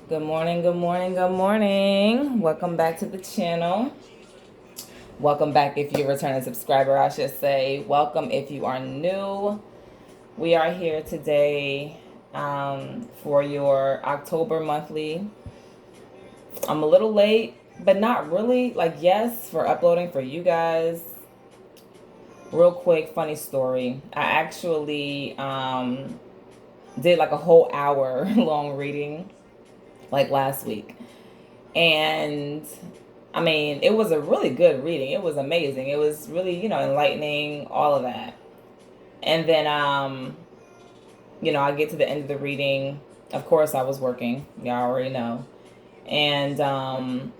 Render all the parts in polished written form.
Good morning, good morning, good morning. Welcome back to the channel. Welcome back if you're a returning subscriber, I should say. Welcome if you are new. We are here today for your October monthly. I'm a little late, but not really. Like, yes, for uploading for you guys. Real quick, funny story. I actually did like a whole hour long reading like last week. And I mean, it was a really good reading. It was amazing. It was really, enlightening, all of that. And then, I get to the end of the reading. Of course, I was working. Y'all already know. And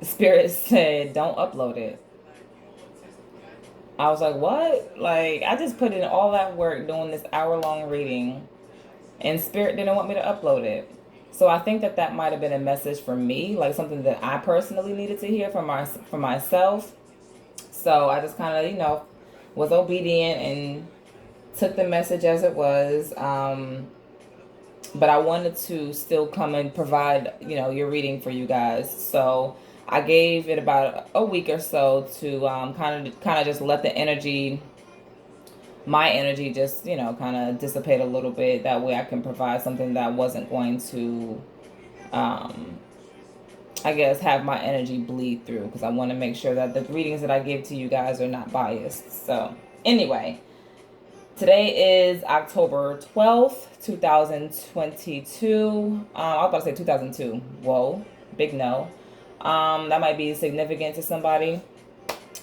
Spirit said, don't upload it. I was like, what? Like, I just put in all that work doing this hour-long reading, and Spirit didn't want me to upload it. So I think that might have been a message for me, like something that I personally needed to hear for myself. So I just kind of, was obedient and took the message as it was. But I wanted to still come and provide, your reading for you guys. So I gave it about a week or so to kind of just let the energy, my energy, just kind of dissipate a little bit. That way I can provide something that wasn't going to, I guess, have my energy bleed through, because I want to make sure that the readings that I give to you guys are not biased. So anyway, today is October 12th, 2022. I was about to say 2002. Whoa, big no. That might be significant to somebody,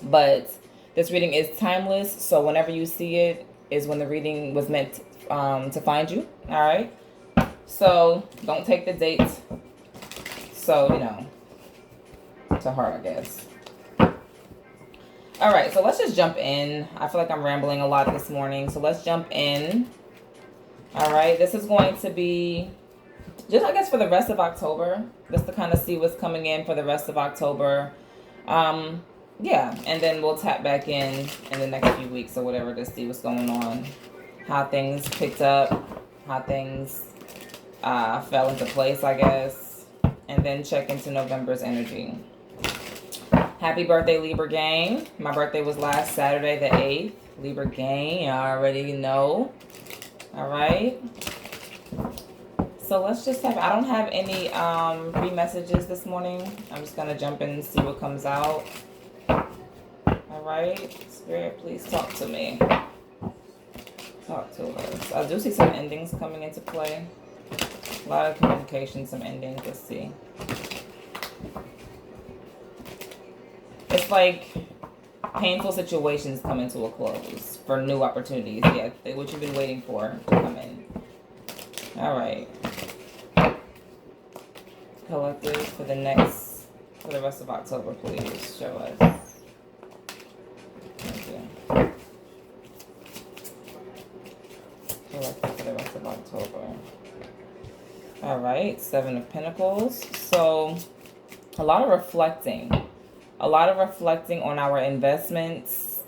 but this reading is timeless. So whenever you see it is when the reading was meant to find you. All right. So don't take the dates. So, to heart, I guess. All right, so let's just jump in. I feel like I'm rambling a lot this morning, so let's jump in. All right, this is going to be just, I guess, for the rest of October, just to kind of see what's coming in for the rest of October. Yeah, and then we'll tap back in the next few weeks or whatever to see what's going on, how things picked up, how things fell into place, I guess, and then check into November's energy. Happy birthday, Libra gang. My birthday was last Saturday, the 8th. Libra gang, you already know. All right. So let's just I don't have any re-messages this morning. I'm just going to jump in and see what comes out. All right. Spirit, please talk to me. Talk to us. I do see some endings coming into play. A lot of communication, some endings. Let's see. It's like painful situations coming to a close for new opportunities. Yeah, what you've been waiting for to come in. All right. Collective for the rest of October, please show us. Thank you. Collective for the rest of October. All right, Seven of Pentacles. So a lot of reflecting on our investments,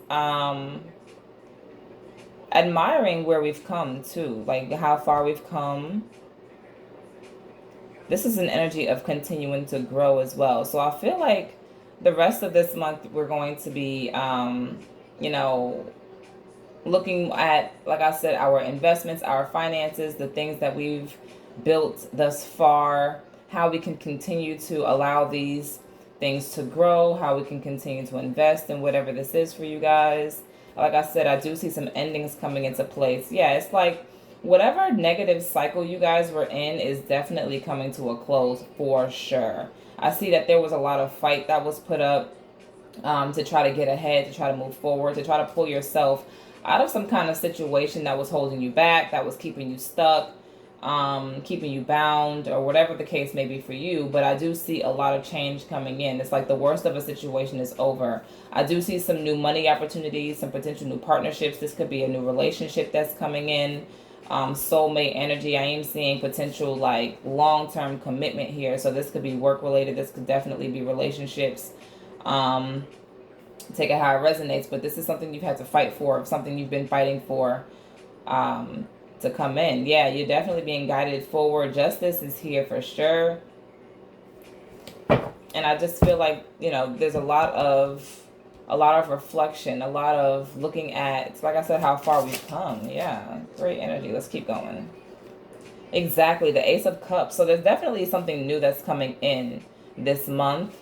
admiring where we've come too, like how far we've come. This is an energy of continuing to grow as well. So I feel like the rest of this month we're going to be, looking at, like I said, our investments, our finances, the things that we've built thus far, how we can continue to allow these things to grow, how we can continue to invest in whatever this is for you guys. Like I said, I do see some endings coming into place. Yeah, it's like whatever negative cycle you guys were in is definitely coming to a close for sure. I see that there was a lot of fight that was put up to try to get ahead, to try to move forward, to try to pull yourself out of some kind of situation that was holding you back, that was keeping you stuck, keeping you bound, or whatever the case may be for you. But I do see a lot of change coming in. It's like the worst of a situation is over. I do see some new money opportunities, some potential new partnerships. This could be a new relationship that's coming in. Soulmate energy. I am seeing potential like long-term commitment here. So this could be work related. This could definitely be relationships. Take it how it resonates, but this is something you've had to fight for, something you've been fighting for, to come in. Yeah, you're definitely being guided forward. Justice is here for sure. And I just feel like, there's a lot of reflection, a lot of looking at, like I said, how far we've come. Yeah, great energy. Let's keep going. Exactly, the Ace of Cups. So there's definitely something new that's coming in this month.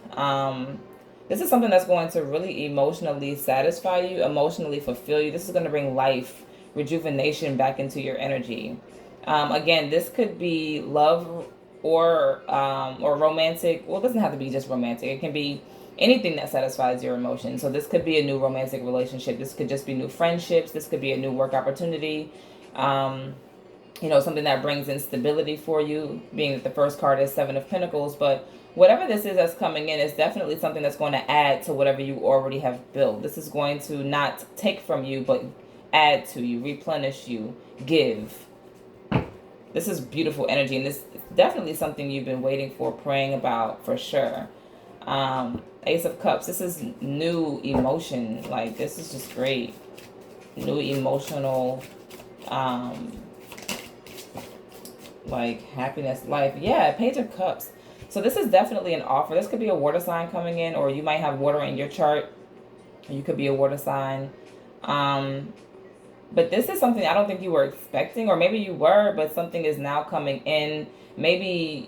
This is something that's going to really emotionally satisfy you, emotionally fulfill you. This is going to bring life, rejuvenation back into your energy. Again, this could be love or romantic. Well, it doesn't have to be just romantic. It can be anything that satisfies your emotions. So this could be a new romantic relationship. This could just be new friendships. This could be a new work opportunity. Something that brings in stability for you, being that the first card is Seven of Pentacles. But whatever this is that's coming in is definitely something that's going to add to whatever you already have built. This is going to not take from you, but add to you, replenish you, give. This is beautiful energy, and this is definitely something you've been waiting for, praying about for sure. Ace of Cups, this is new emotion. Like, this is just great. New emotional, like, happiness, life. Yeah, Page of Cups. So this is definitely an offer. This could be a water sign coming in, or you might have water in your chart. You could be a water sign. But this is something I don't think you were expecting, or maybe you were, but something is now coming in. Maybe,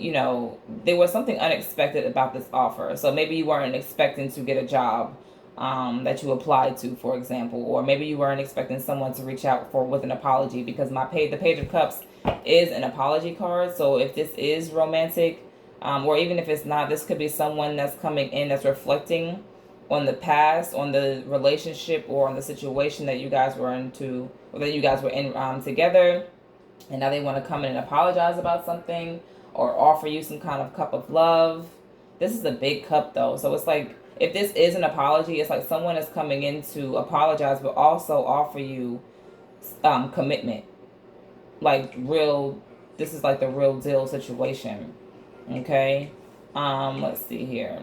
there was something unexpected about this offer. So maybe you weren't expecting to get a job that you applied to, for example, or maybe you weren't expecting someone to reach out with an apology, because the Page of Cups is an apology card. So if this is romantic, or even if it's not, this could be someone that's coming in that's reflecting on the past, on the relationship, or on the situation that you guys were into, or that you guys were in together, and now they want to come in and apologize about something, or offer you some kind of cup of love. This is a big cup though, so it's like, if this is an apology, it's like someone is coming in to apologize, but also offer you commitment. Like this is like the real deal situation. Okay. Let's see here.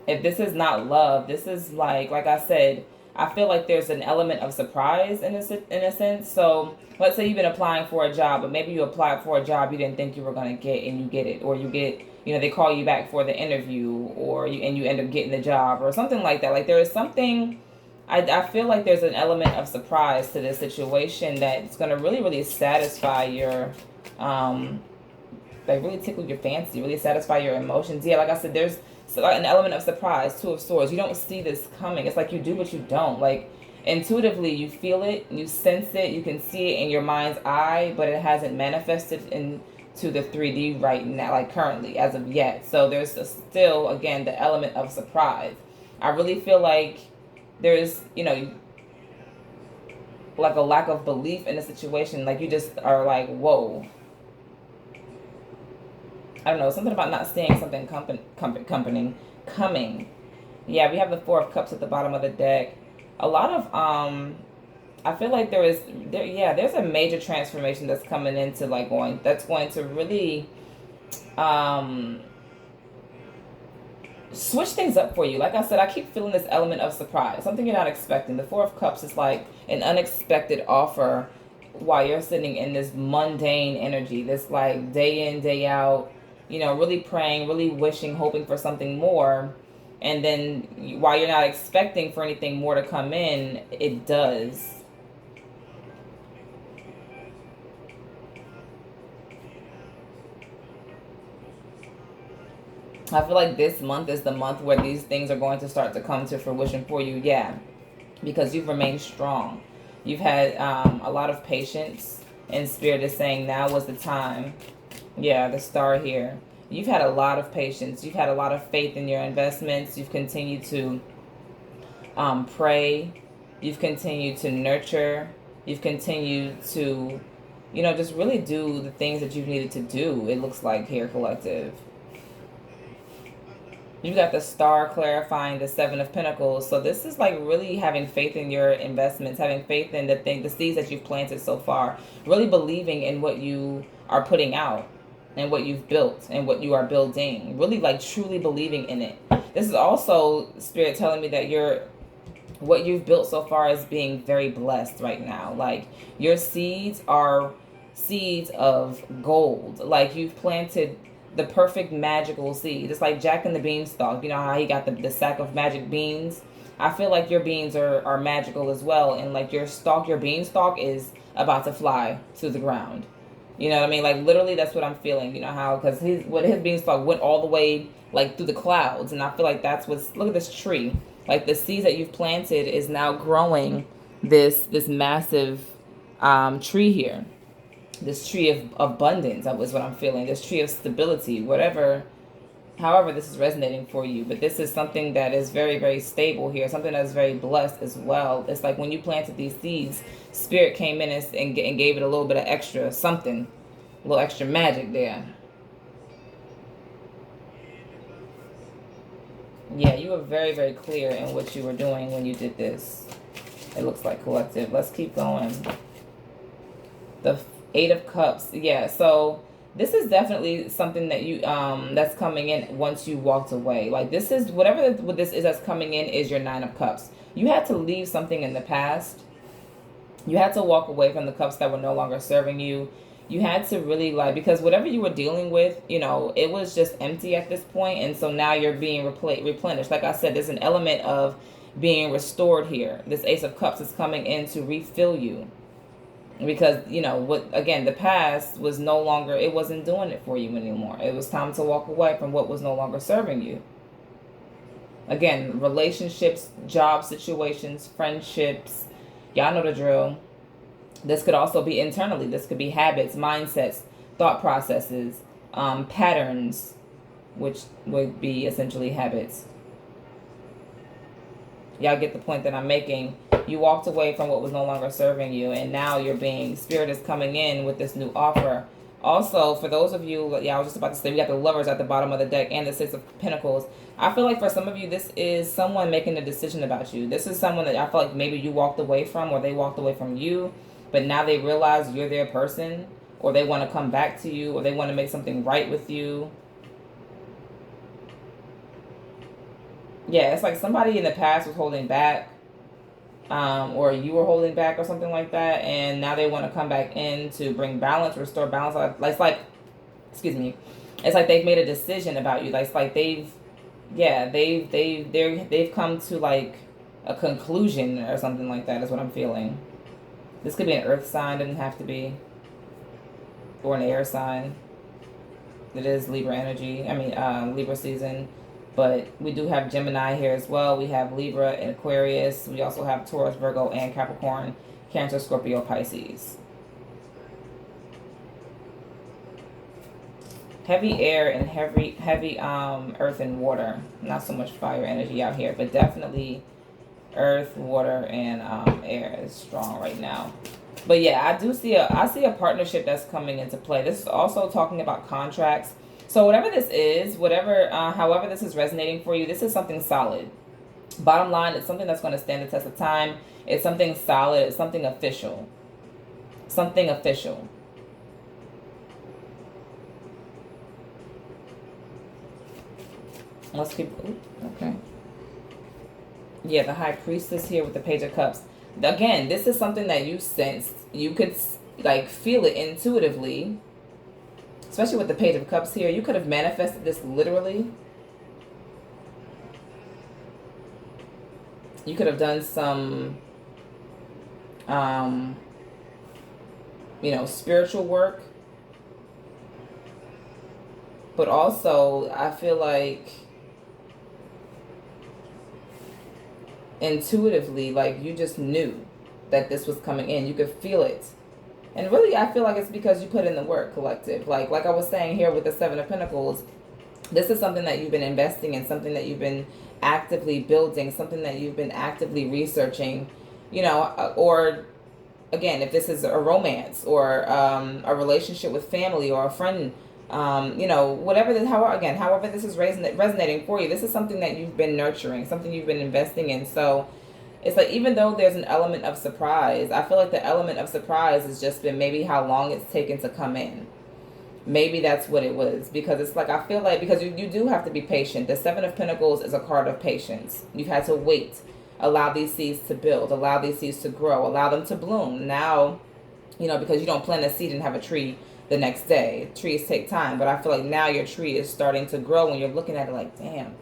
If this is not love, this is like I said, I feel like there's an element of surprise in a sense. So let's say you've been applying for a job, but maybe you applied for a job you didn't think you were going to get, and you get it, or you get, they call you back for the interview, or you end up getting the job, or something like that. Like, there is something, I feel like there's an element of surprise to this situation that's going to really, really satisfy your, really tickle your fancy, really satisfy your emotions. Yeah, like I said, there's an element of surprise. Two of Swords. You don't see this coming. It's like you do, but you don't. Like, intuitively, you feel it, you sense it, you can see it in your mind's eye, but it hasn't manifested into the 3D right now, like currently, as of yet. So there's still, again, the element of surprise. I really feel like there's, like a lack of belief in the situation. Like, you just are like, whoa. I don't know, something about not seeing something coming. Yeah, we have the Four of Cups at the bottom of the deck. A lot of I feel like there's a major transformation that's coming into that's going to really switch things up for you. Like I said, I keep feeling this element of surprise, something you're not expecting. The Four of Cups is like an unexpected offer while you're sitting in this mundane energy, this like day in, day out, really praying, really wishing, hoping for something more. And then while you're not expecting for anything more to come in, it does. I feel like this month is the month where these things are going to start to come to fruition for you. Yeah, because you've remained strong. You've had a lot of patience, and Spirit is saying now was the time. Yeah, the star here. You've had a lot of patience. You've had a lot of faith in your investments. You've continued to pray. You've continued to nurture. You've continued to, just really do the things that you've needed to do, it looks like here, collective. You've got the star clarifying the Seven of Pentacles. So this is like really having faith in your investments, having faith in the seeds that you've planted so far, really believing in what you are putting out and what you've built and what you are building, really like truly believing in it. This is also Spirit telling me that what you've built so far is being very blessed right now. Like, your seeds are seeds of gold. Like you've planted the perfect magical seed. It's like Jack and the Beanstalk. You know how he got the sack of magic beans? I feel like your beans are magical as well. And like your beanstalk is about to fly to the ground. You know what I mean? Like literally, that's what I'm feeling. You know how because his beanstalk went all the way like through the clouds, and I feel like that's what's. Look at this tree. Like the seeds that you've planted is now growing this massive tree here. This tree of abundance. That was what I'm feeling. This tree of stability. Whatever. However, this is resonating for you, but this is something that is very, very stable here. Something that's very blessed as well. It's like when you planted these seeds, Spirit came in and gave it a little bit of extra something, a little extra magic there. Yeah, you were very, very clear in what you were doing when you did this. It looks like collective. Let's keep going. The Eight of Cups. Yeah, so this is definitely something that you that's coming in once you walked away. Like this is whatever what this is that's coming in is your Nine of Cups. You had to leave something in the past. You had to walk away from the cups that were no longer serving you. You had to really like because whatever you were dealing with, you know, it was just empty at this point, and so now you're being replenished. Like I said, there's an element of being restored here. This Ace of Cups is coming in to refill you. Because, you know, what again, the past was no longer, it wasn't doing it for you anymore. It was time to walk away from what was no longer serving you. Again, relationships, job situations, friendships, y'all know the drill. This could also be internally. This could be habits, mindsets, thought processes, patterns, which would be essentially habits. Y'all get the point that I'm making. You walked away from what was no longer serving you, and now you're being, Spirit is coming in with this new offer. Also, for those of you, yeah, I was just about to say, we got the Lovers at the bottom of the deck and the Six of Pentacles. I feel like for some of you, this is someone making a decision about you. This is someone that I feel like maybe you walked away from, or they walked away from you, but now they realize you're their person, or they want to come back to you, or they want to make something right with you. Yeah, it's like somebody in the past was holding back, or you were holding back or something like that, and now they want to come back in to bring balance, restore balance. It's like, excuse me, it's like they've made a decision about you. Like it's like they've come to like a conclusion or something like that is what I'm feeling. This could be an earth sign, doesn't have to be, or an air sign. It is Libra energy. I mean, Libra season. But we do have Gemini here as well. We have Libra and Aquarius. We also have Taurus, Virgo, and Capricorn, Cancer, Scorpio, Pisces. Heavy air and heavy earth and water. Not so much fire energy out here, but definitely earth, water, and air is strong right now. But yeah, I see a partnership that's coming into play. This is also talking about contracts. So whatever this is, however this is resonating for you, this is something solid. Bottom line, it's something that's going to stand the test of time. It's something solid. It's something official. Something official. Let's keep, okay. Yeah, the High Priestess here with the Page of Cups. Again, this is something that you sensed. You could like feel it intuitively. Especially with the Page of Cups here. You could have manifested this literally. You could have done some, spiritual work. But also, I feel like intuitively, like you just knew that this was coming in. You could feel it. And really, I feel like it's because you put in the work, collective. Like I was saying here with the Seven of Pentacles, this is something that you've been investing in, something that you've been actively building, something that you've been actively researching, or again, if this is a romance or a relationship with family or a friend, however this is resonating for you, this is something that you've been nurturing, something you've been investing in. So it's like, even though there's an element of surprise, I feel like the element of surprise has just been maybe how long it's taken to come in. Maybe that's what it was. Because it's like, I feel like, because you do have to be patient. The Seven of Pentacles is a card of patience. You've had to wait. Allow these seeds to build. Allow these seeds to grow. Allow them to bloom. Now, because you don't plant a seed and have a tree the next day. Trees take time, but I feel like now your tree is starting to grow when you're looking at it like, damn,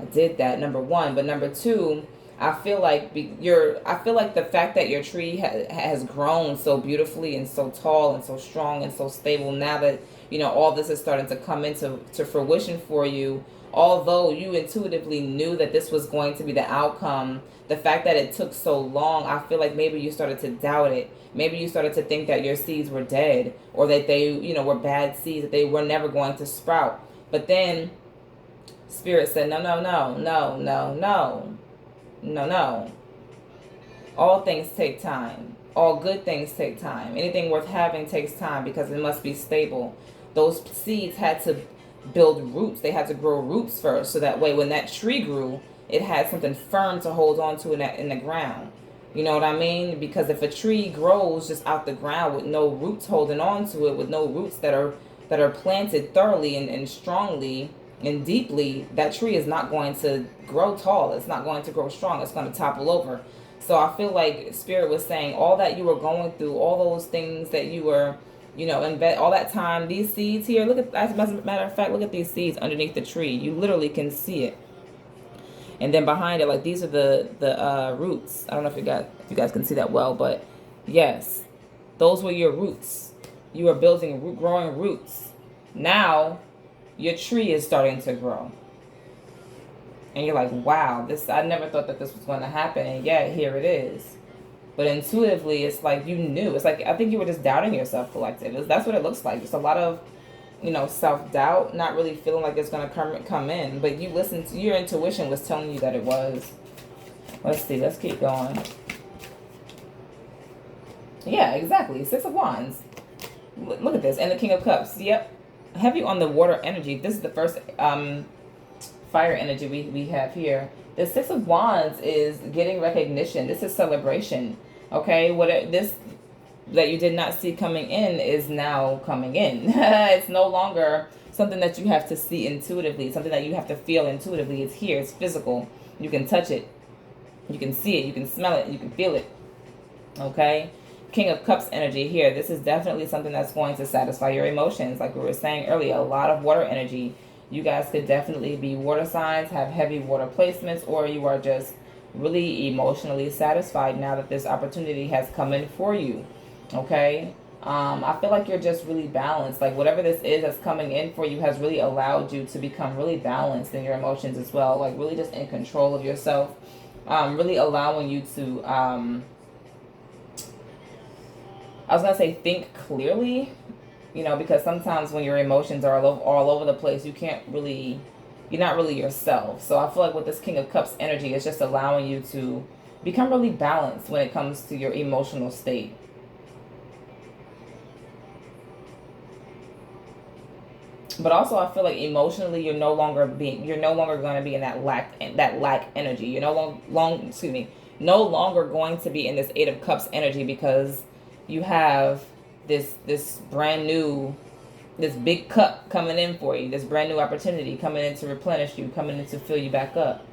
I did that, number one. But number two, I feel like the fact that your tree has grown so beautifully and so tall and so strong and so stable, now that all this is starting to come into fruition for you, although you intuitively knew that this was going to be the outcome, the fact that it took so long, I feel like maybe you started to doubt it. Maybe you started to think that your seeds were dead, or that they were bad seeds, that they were never going to sprout. But then Spirit said, no, no, no, no, no, no, no, no. All things take time. All good things take time. Anything worth having takes time, because it must be stable. Those seeds had to build roots. They had to grow roots first, so that way when that tree grew, it had something firm to hold on to in the ground. You know what I mean? Because if a tree grows just out the ground with no roots holding on to it, with no roots that are planted thoroughly and strongly and deeply, that tree is not going to grow tall. It's not going to grow strong. It's going to topple over. So I feel like Spirit was saying all that you were going through, all those things that you were, invest all that time, these seeds here, look at, as a matter of fact, look at these seeds underneath the tree. You literally can see it. And then behind it, like, these are the roots. I don't know if you guys can see that well, but yes, those were your roots. You are building growing roots. Now your tree is starting to grow. And you're like, wow, I never thought that this was going to happen. And yeah, here it is. But intuitively, it's like you knew. It's like, I think you were just doubting yourself, collective. That's what it looks like. Just a lot of, self-doubt, not really feeling like it's going to come in. But you listened to, your intuition was telling you that it was. Let's see. Let's keep going. Yeah, exactly. Six of Wands. Look at this. And the King of Cups. Yep. Heavy on the water energy. This is the first fire energy we have here. The Six of Wands is getting recognition. This is celebration. Okay, this that you did not see coming in is now coming in. It's no longer something that you have to see intuitively, something that you have to feel intuitively. It's here. It's physical. You can touch it. You can see it. You can smell it. You can feel it. Okay. King of Cups energy here. This is definitely something that's going to satisfy your emotions. Like we were saying earlier, a lot of water energy. You guys could definitely be water signs, have heavy water placements, or you are just really emotionally satisfied now that this opportunity has come in for you. Okay. I feel like you're just really balanced. Like whatever this is that's coming in for you has really allowed you to become really balanced in your emotions as well. Like really just in control of yourself. Really allowing you to, I was going to say think clearly, because sometimes when your emotions are all over the place, you're not really yourself. So I feel like with this King of Cups energy, it's just allowing you to become really balanced when it comes to your emotional state. But also, I feel like emotionally, you're no longer going to be in that lack energy. You're no longer going to be in this Eight of Cups energy, because you have this brand new, this big cup coming in for you. This brand new opportunity coming in to replenish you, coming in to fill you back up.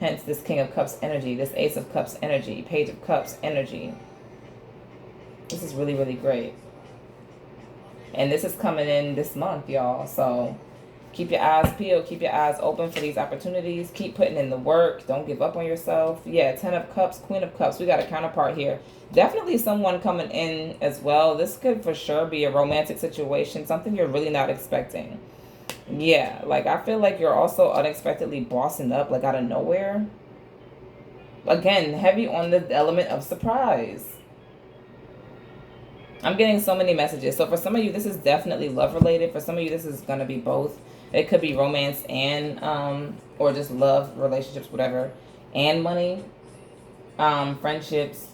Hence, this King of Cups energy, this Ace of Cups energy, Page of Cups energy. This is really, really great. And this is coming in this month, y'all. So keep your eyes peeled. Keep your eyes open for these opportunities. Keep putting in the work. Don't give up on yourself. Yeah, Ten of Cups, Queen of Cups. We got a counterpart here. Definitely someone coming in as well. This could for sure be a romantic situation. Something you're really not expecting. Yeah, like I feel like you're also unexpectedly bossing up, like out of nowhere. Again, heavy on the element of surprise. I'm getting so many messages. So for some of you, this is definitely love related. For some of you, this is going to be both. It could be romance and, or just love, relationships, whatever. And money, friendships.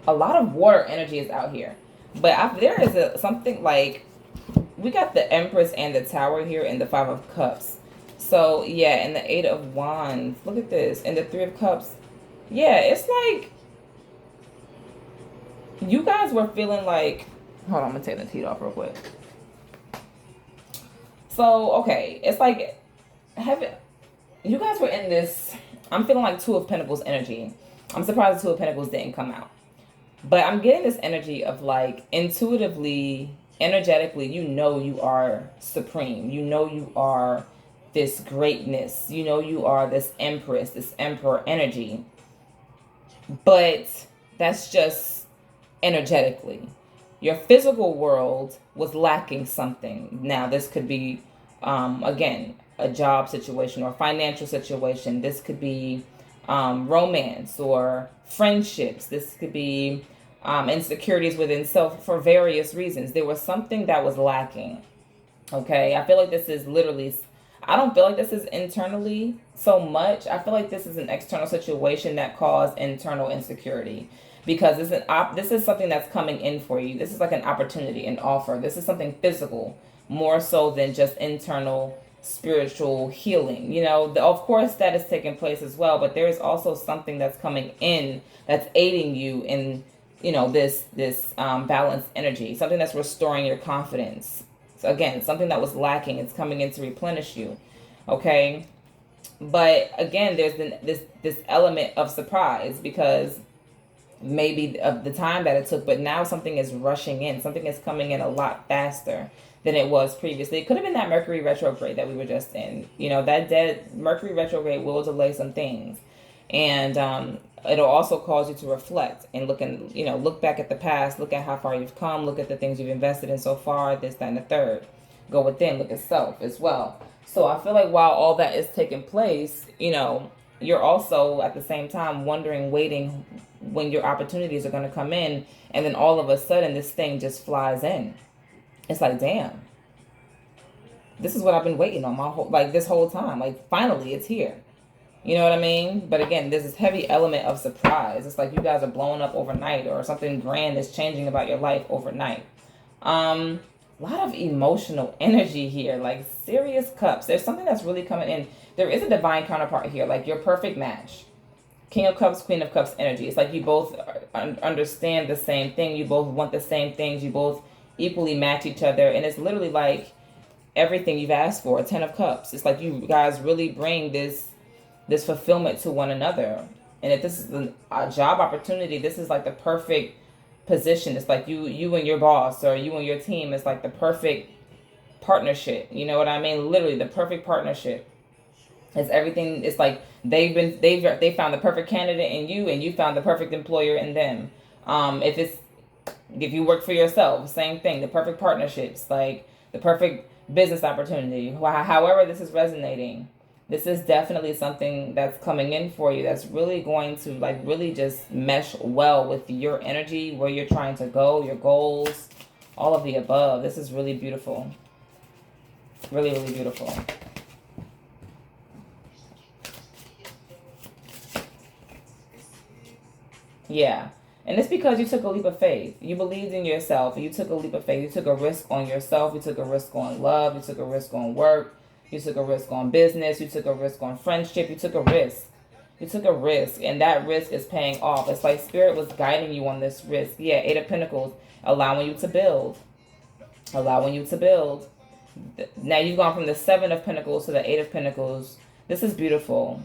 A lot of water energy is out here. But there is something like, we got the Empress and the Tower here and the Five of Cups. So yeah, and the Eight of Wands. Look at this. And the Three of Cups. Yeah, it's like, you guys were feeling like, hold on, I'm going to take the heat off real quick. So, okay, it's like, you guys were in this, I'm feeling like Two of Pentacles energy. I'm surprised the Two of Pentacles didn't come out. But I'm getting this energy of like intuitively, energetically, you are supreme. You are this greatness. You are this empress, this emperor energy. But that's just energetically. Your physical world was lacking something. Now, this could be, again, a job situation or financial situation. This could be romance or friendships. This could be insecurities within self for various reasons. There was something that was lacking. Okay, I feel like this is literally, I don't feel like this is internally so much. I feel like this is an external situation that caused internal insecurity because this is something that's coming in for you. This is like an opportunity, an offer. This is something physical more so than just internal spiritual healing. Of course that is taking place as well, but there is also something that's coming in that's aiding you in this balanced energy, something that's restoring your confidence. So again, something that was lacking, it's coming in to replenish you. Okay, but again, there's this element of surprise because maybe of the time that it took, but now something is rushing in. Something is coming in a lot faster than it was previously. It could have been that Mercury retrograde that we were just in. That dead Mercury retrograde will delay some things, and it'll also cause you to reflect and look back at the past, look at how far you've come, look at the things you've invested in so far, this, that, and the third. Go within, look at self as well. So I feel like while all that is taking place, you're also at the same time wondering, waiting when your opportunities are going to come in, and then all of a sudden this thing just flies in. It's like, damn, this is what I've been waiting on this whole time. Like, finally it's here. You know what I mean? But again, there's this heavy element of surprise. It's like you guys are blowing up overnight, or something grand is changing about your life overnight. A lot of emotional energy here, like serious cups. There's something that's really coming in. There is a divine counterpart here, like your perfect match. King of Cups, Queen of Cups energy. It's like you both understand the same thing. You both want the same things. You both equally match each other. And it's literally like everything you've asked for. 10 of Cups. It's like you guys really bring this fulfillment to one another. And if this is a job opportunity, this is like the perfect position. It's like you and your boss, or you and your team. It's like the perfect partnership. You know what I mean? Literally the perfect partnership. It's everything. It's like they found the perfect candidate in you, and you found the perfect employer in them. If you work for yourself, same thing. The perfect partnerships, like the perfect business opportunity. However this is resonating, this is definitely something that's coming in for you that's really going to really just mesh well with your energy, where you're trying to go, your goals, all of the above. This is really beautiful. Really, really beautiful. Yeah. And it's because you took a leap of faith. You believed in yourself. You took a leap of faith. You took a risk on yourself. You took a risk on love. You took a risk on work. You took a risk on business. You took a risk on friendship. You took a risk. You took a risk. And that risk is paying off. It's like Spirit was guiding you on this risk. Yeah, Eight of Pentacles. Allowing you to build. Allowing you to build. Now you've gone from the Seven of Pentacles to the Eight of Pentacles. This is beautiful.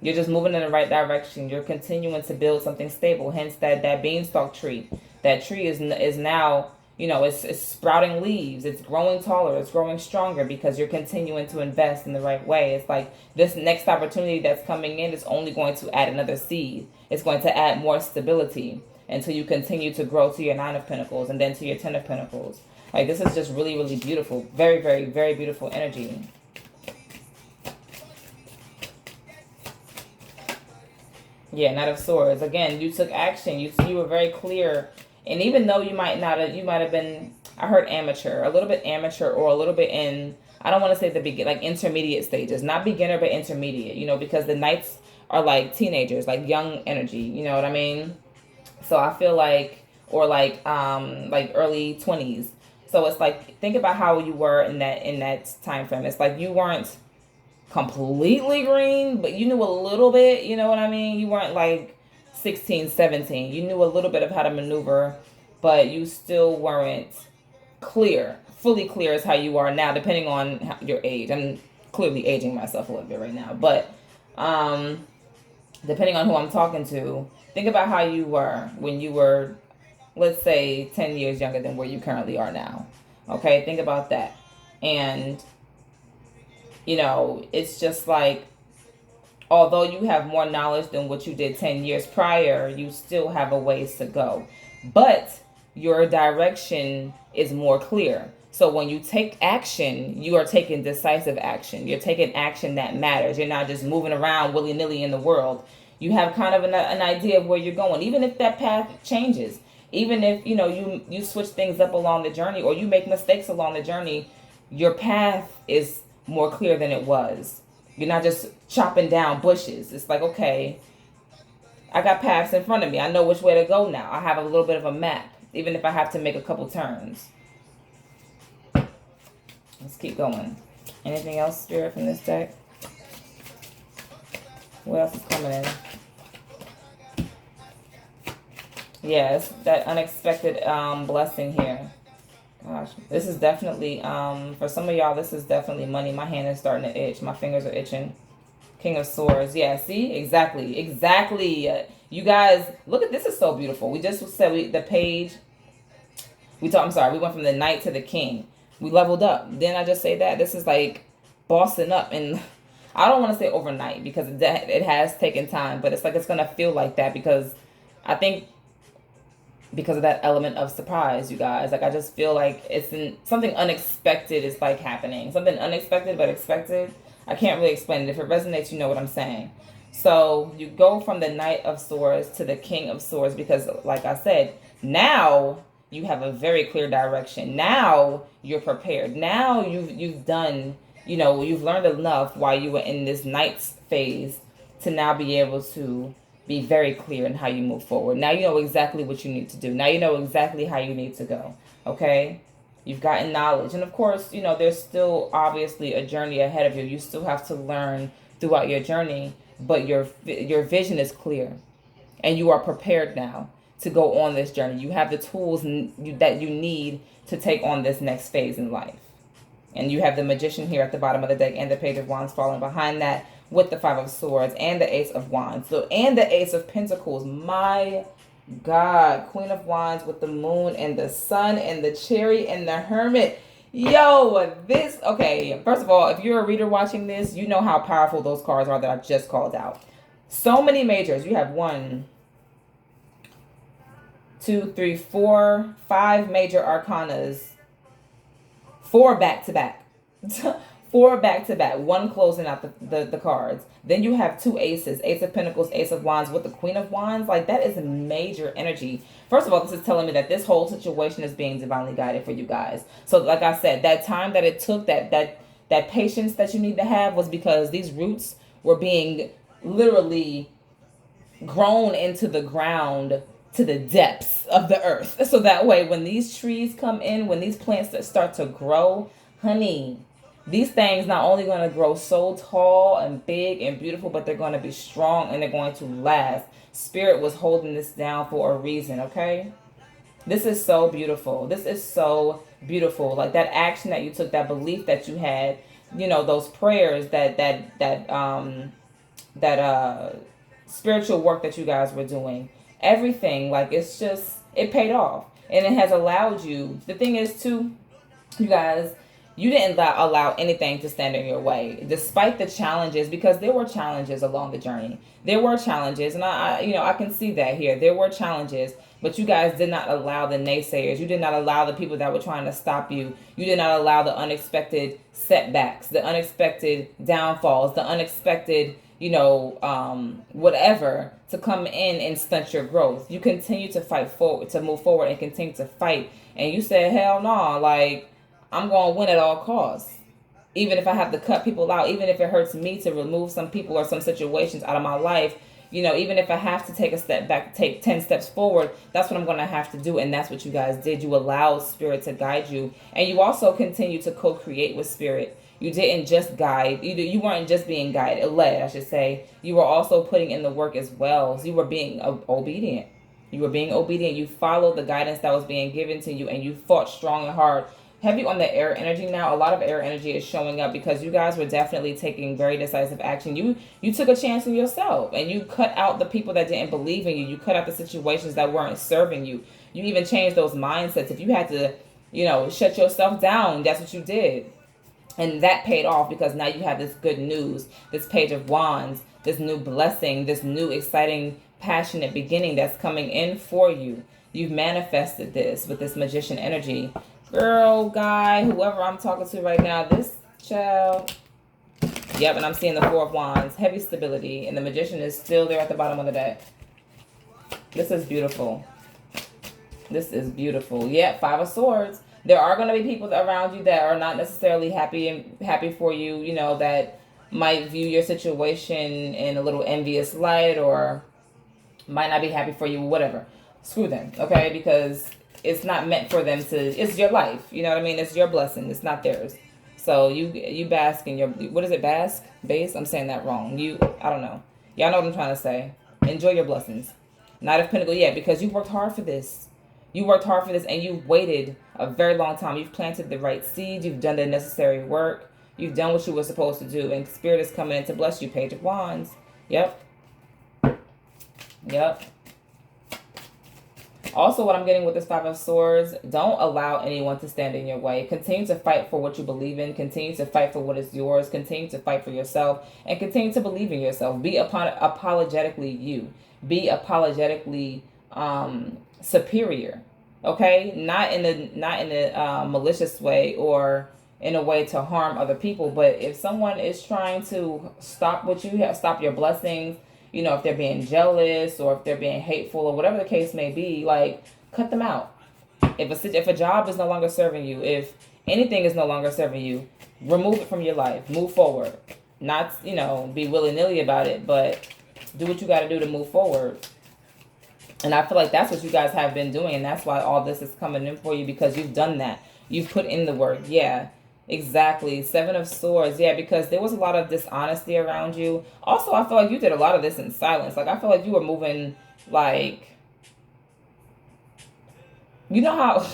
You're just moving in the right direction. You're continuing to build something stable. Hence that beanstalk tree. That tree is now, it's sprouting leaves. It's growing taller. It's growing stronger because you're continuing to invest in the right way. It's like this next opportunity that's coming in is only going to add another seed. It's going to add more stability until you continue to grow to your Nine of Pentacles and then to your Ten of Pentacles. Like, this is just really, really beautiful. Very, very, very beautiful energy. Yeah, Knight of Swords. Again, you took action. You were very clear. And even though you might have been, I heard amateur, a little bit amateur, or a little bit in, I don't want to say like intermediate stages. Not beginner, but intermediate, because the Knights are like teenagers, like young energy. You know what I mean? So I feel like, or like early 20s. So it's like, think about how you were in that time frame. It's like you weren't completely green, but you knew a little bit, you know what I mean? You weren't like 16, 17. You knew a little bit of how to maneuver, but you still weren't fully clear as how you are now, depending on your age. I'm clearly aging myself a little bit right now, but depending on who I'm talking to, think about how you were when you were, let's say, 10 years younger than where you currently are now. Okay, think about that. And, it's just like, although you have more knowledge than what you did 10 years prior, you still have a ways to go. But your direction is more clear. So when you take action, you are taking decisive action. You're taking action that matters. You're not just moving around willy-nilly in the world. You have kind of an idea of where you're going, even if that path changes. Even if, you switch things up along the journey, or you make mistakes along the journey, your path is more clear than it was. You're not just chopping down bushes. It's like, okay, I got paths in front of me. I know which way to go now. I have a little bit of a map, even if I have to make a couple turns. Let's keep going. Anything else, Spirit, from this deck? What else is coming in? Yes, that unexpected blessing here. Gosh, this is definitely, for some of y'all, this is definitely money. My hand is starting to itch. My fingers are itching. King of Swords. Yeah, see? Exactly. You guys, look at this. Is so beautiful. We just said the page. We went from the knight to the king. We leveled up. Didn't I just say that? This is like bossing up. And I don't want to say overnight because it has taken time. But it's like it's going to feel like that because I think because of that element of surprise, you guys. Like, I just feel like something unexpected is like happening. Something unexpected but expected. I can't really explain it. If it resonates, you know what I'm saying. So you go from the Knight of Swords to the King of Swords because, like I said, now you have a very clear direction. Now you're prepared. Now you've done, you've learned enough while you were in this Knight's phase to now be able to be very clear in how you move forward. Now you know exactly what you need to do. Now you know exactly how you need to go. Okay? You've gotten knowledge. And of course, there's still obviously a journey ahead of you. You still have to learn throughout your journey, but your vision is clear. And you are prepared now to go on this journey. You have the tools that you need to take on this next phase in life. And you have the Magician here at the bottom of the deck and the Page of Wands falling behind that with the Five of Swords and the Ace of Wands. And the Ace of Pentacles. My God. Queen of Wands with the Moon and the Sun and the Cherry and the Hermit. Yo, okay, first of all, if you're a reader watching this, you know how powerful those cards are that I just called out. So many majors. You have 1, 2, 3, 4, 5 major arcanas. 4 back to back. 4 back to back. 1 closing out the cards. Then you have 2 aces. Ace of Pentacles, Ace of Wands with the Queen of Wands. Like, that is a major energy. First of all, this is telling me that this whole situation is being divinely guided for you guys. So like I said, that time that it took, that patience that you need to have was because these roots were being literally grown into the ground to the depths of the earth. So that way, when these trees come in, when these plants that start to grow, honey, these things not only going to grow so tall and big and beautiful, but they're going to be strong and they're going to last. Spirit was holding this down for a reason, okay? This is so beautiful. This is so beautiful. Like, that action that you took, that belief that you had, those prayers, that spiritual work that you guys were doing. Everything, like, it paid off. And it has allowed you. The thing is, too, you guys, you didn't allow anything to stand in your way, despite the challenges, because there were challenges along the journey. There were challenges, and I can see that here. There were challenges, but you guys did not allow the naysayers. You did not allow the people that were trying to stop you. You did not allow the unexpected setbacks, the unexpected downfalls, the unexpected, whatever, to come in and stunt your growth. You continue to fight forward, to move forward and continue to fight. And you said, hell no, like, I'm going to win at all costs. Even if I have to cut people out, even if it hurts me to remove some people or some situations out of my life, even if I have to take a step back, take 10 steps forward, that's what I'm going to have to do. And that's what you guys did. You allowed Spirit to guide you. And you also continue to co-create with Spirit. You didn't just guide. You weren't just being guided, led, I should say. You were also putting in the work as well. So you were being obedient. You were being obedient. You followed the guidance that was being given to you, and you fought strong and hard Heavy on the air energy now. A lot of air energy is showing up because you guys were definitely taking very decisive action. You took a chance on yourself and you cut out the people that didn't believe in you. You cut out the situations that weren't serving you. You even changed those mindsets. If you had to, shut yourself down, that's what you did. And that paid off because now you have this good news, this Page of Wands, this new blessing, this new exciting, passionate beginning that's coming in for you. You've manifested this with this Magician energy. Girl, guy, whoever I'm talking to right now, this child. Yep, and I'm seeing the Four of Wands, heavy stability, and the Magician is still there at the bottom of the deck. This is beautiful. This is beautiful. Yeah, Five of Swords. There are going to be people around you that are not necessarily happy for you, that might view your situation in a little envious light or might not be happy for you, whatever. Screw them, okay? Because it's not meant for them to, it's your life, you know what I mean? It's your blessing, it's not theirs. So you bask in your, what is it, bask? Base? I'm saying that wrong. I don't know. Y'all know what I'm trying to say. Enjoy your blessings. Knight of Pentacles, yeah, because you worked hard for this. You worked hard for this and you waited a very long time. You've planted the right seeds. You've done the necessary work. You've done what you were supposed to do. And Spirit is coming in to bless you. Page of Wands. Yep. Yep. Also, what I'm getting with this Five of Swords, don't allow anyone to stand in your way. Continue to fight for what you believe in. Continue to fight for what is yours. Continue to fight for yourself. And continue to believe in yourself. Be apologetically you. Be apologetically superior. Okay? Not in a malicious way or in a way to harm other people. But if someone is trying to stop what you have, stop your blessings, if they're being jealous or if they're being hateful or whatever the case may be, like, cut them out. If a job is no longer serving you, if anything is no longer serving you, remove it from your life. Move forward. Not, be willy-nilly about it, but do what you got to do to move forward. And I feel like that's what you guys have been doing, and that's why all this is coming in for you, because you've done that. You've put in the work. Yeah. Exactly. Seven of Swords. Yeah, because there was a lot of dishonesty around you. Also, I feel like you did a lot of this in silence. Like, I feel like you were moving, like, you know how...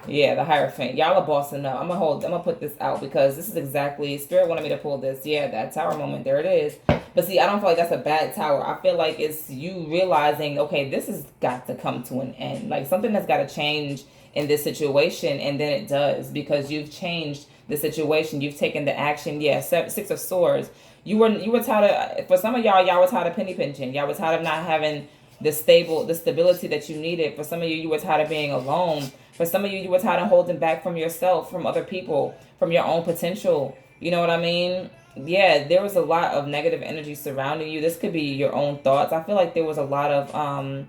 Yeah, the Hierophant. Y'all are bossing up. I'm gonna put this out because this is exactly... Spirit wanted me to pull this. Yeah, that tower moment. There it is. But see, I don't feel like that's a bad tower. I feel like it's you realizing, okay, this has got to come to an end. Like, something has got to change in this situation, and then it does, because you've changed the situation. You've taken the action. Yeah, Six of Swords. You were tired of, for some of y'all were tired of penny pinching. Y'all were tired of not having the stability that you needed. For some of you were tired of being alone. For some of you were tired of holding back from yourself, from other people, from your own potential. You know what I mean? Yeah, there was a lot of negative energy surrounding you. This could be your own thoughts. I feel like there was a lot of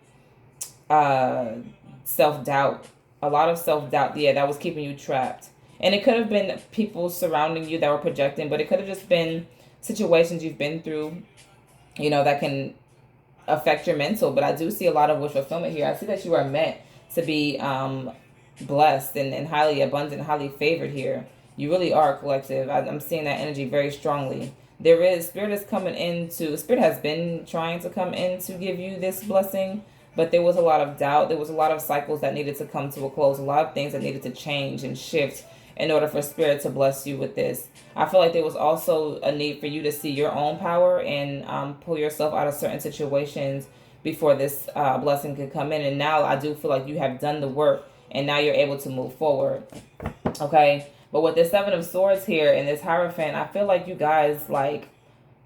self-doubt. A lot of self-doubt, yeah, that was keeping you trapped. And it could have been people surrounding you that were projecting, but it could have just been situations you've been through, that can affect your mental. But I do see a lot of wish fulfillment here. I see that you are meant to be blessed and highly abundant, highly favored here. You really are, collective. I'm seeing that energy very strongly. Spirit is coming into, Spirit has been trying to come in to give you this blessing. But there was a lot of doubt. There was a lot of cycles that needed to come to a close. A lot of things that needed to change and shift in order for Spirit to bless you with this. I feel like there was also a need for you to see your own power and pull yourself out of certain situations before this blessing could come in. And now I do feel like you have done the work and now you're able to move forward. Okay? But with this Seven of Swords here and this Hierophant, I feel like you guys, like,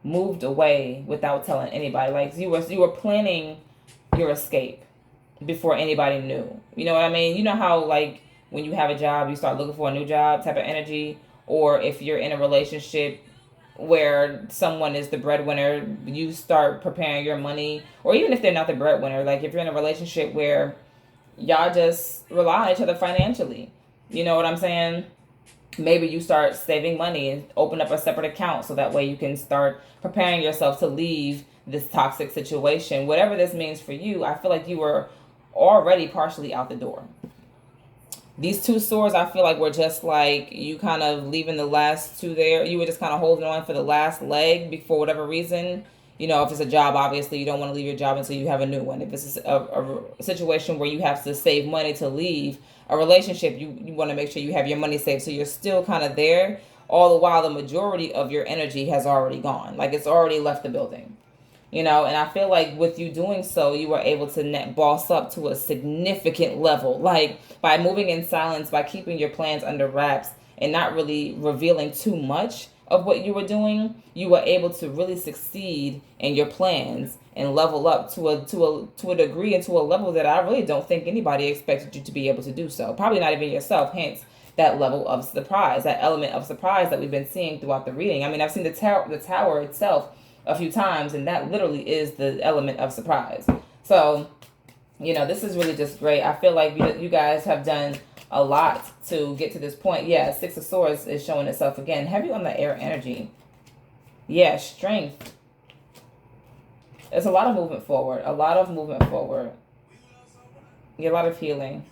moved away without telling anybody. Like, you were planning your escape before anybody knew. You know what I mean? You know how, like, when you have a job, you start looking for a new job type of energy, or if you're in a relationship where someone is the breadwinner, you start preparing your money, or even if they're not the breadwinner, like if you're in a relationship where y'all just rely on each other financially, you know what I'm saying? Maybe you start saving money and open up a separate account so that way you can start preparing yourself to leave this toxic situation. Whatever this means for you, I feel like you were already partially out the door. These two swords, I feel like were just like you kind of leaving the last two there. You were just kind of holding on for the last leg for whatever reason. You know, if it's a job, obviously you don't want to leave your job until you have a new one. If it's a situation where you have to save money to leave a relationship, you want to make sure you have your money saved. So you're still kind of there, all the while the majority of your energy has already gone. Like it's already left the building. You know, and I feel like with you doing so, you were able to net boss up to a significant level. Like by moving in silence, by keeping your plans under wraps and not really revealing too much of what you were doing, you were able to really succeed in your plans and level up to a degree and to a level that I really don't think anybody expected you to be able to do so. Probably not even yourself. Hence that level of surprise, that element of surprise that we've been seeing throughout the reading. I mean, I've seen the tower itself a few times, and that literally is the element of surprise. So, you know, this is really just great. I feel like you guys have done a lot to get to this point. Yeah, Six of Swords is showing itself again. Heavy on the air energy. Yeah, strength. There's a lot of movement forward. A lot of movement forward. Yeah, a lot of healing.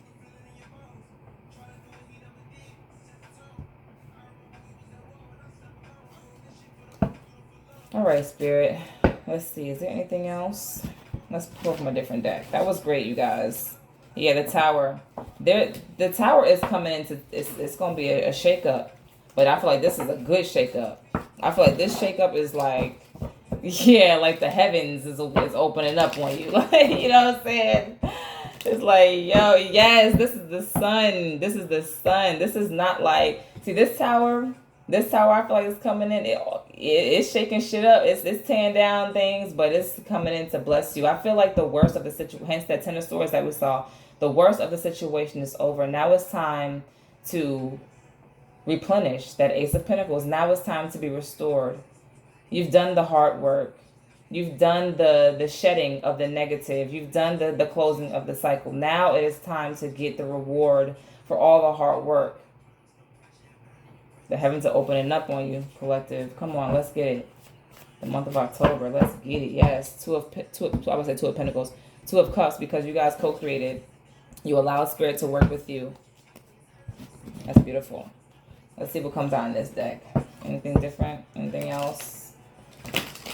All right, Spirit. Let's see. Is there anything else? Let's pull from a different deck. That was great, you guys. Yeah, the tower. The tower is coming into. It's going to be a shakeup, but I feel like this is a good shakeup. I feel like this shakeup is like, yeah, like the heavens is opening up on you. Like, you know what I'm saying? It's like, yo, yes, this is the sun. This is the sun. This is not like, see this tower. This tower, I feel like it's coming in. It's shaking shit up. It's tearing down things, but it's coming in to bless you. I feel like the worst of the situation, hence that Ten of Swords that we saw, the worst of the situation is over. Now it's time to replenish that Ace of Pentacles. Now it's time to be restored. You've done the hard work. You've done the shedding of the negative. You've done the closing of the cycle. Now it is time to get the reward for all the hard work. The heavens are opening up on you, collective. Come on, let's get it. The month of October, let's get it. Yes, I would say Two of Pentacles, Two of Cups, because you guys co-created. You allowed Spirit to work with you. That's beautiful. Let's see what comes out in this deck. Anything different? Anything else?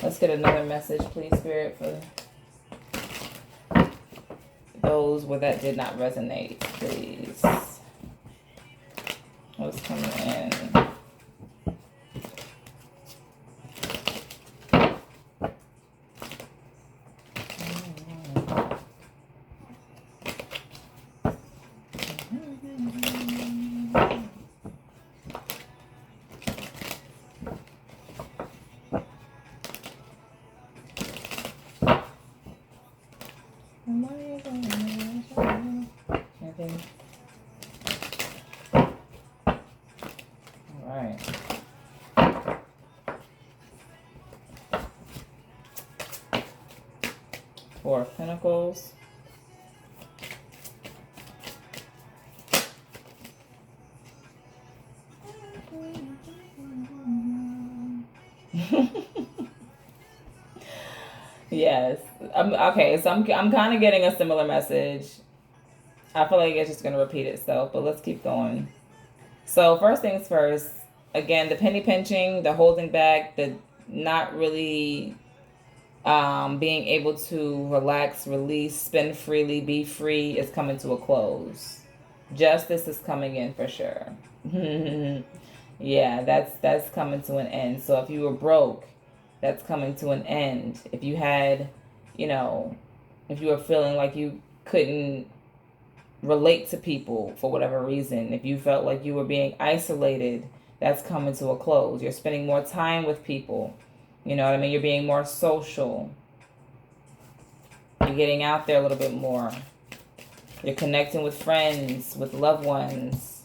Let's get another message, please, Spirit, for those where that did not resonate, please. What's coming in? Anything? Four of Pentacles. Yes. Okay, so I'm kind of getting a similar message. I feel like it's just going to repeat itself, but let's keep going. So first things first, again, the penny pinching, the holding back, the not really being able to relax, release, spend freely, be free is coming to a close. Justice is coming in for sure. Yeah, that's coming to an end. So if you were broke, that's coming to an end. If you had, you know, if you were feeling like you couldn't relate to people for whatever reason, if you felt like you were being isolated, that's coming to a close. You're spending more time with people. You know what I mean? You're being more social. You're getting out there a little bit more. You're connecting with friends, with loved ones.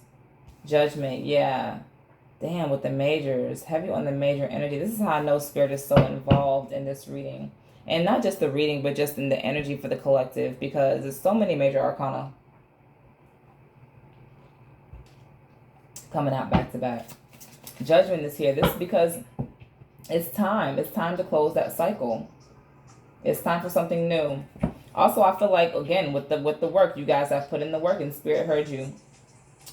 Judgment, yeah. Damn, with the majors. Heavy on the major energy. This is how I know Spirit is so involved in this reading. And not just the reading, but just in the energy for the collective. Because there's so many major arcana coming out back to back. Judgment is here. This is because it's time. It's time to close that cycle. It's time for something new. Also, I feel like, again, with the work, you guys have put in the work and Spirit heard you.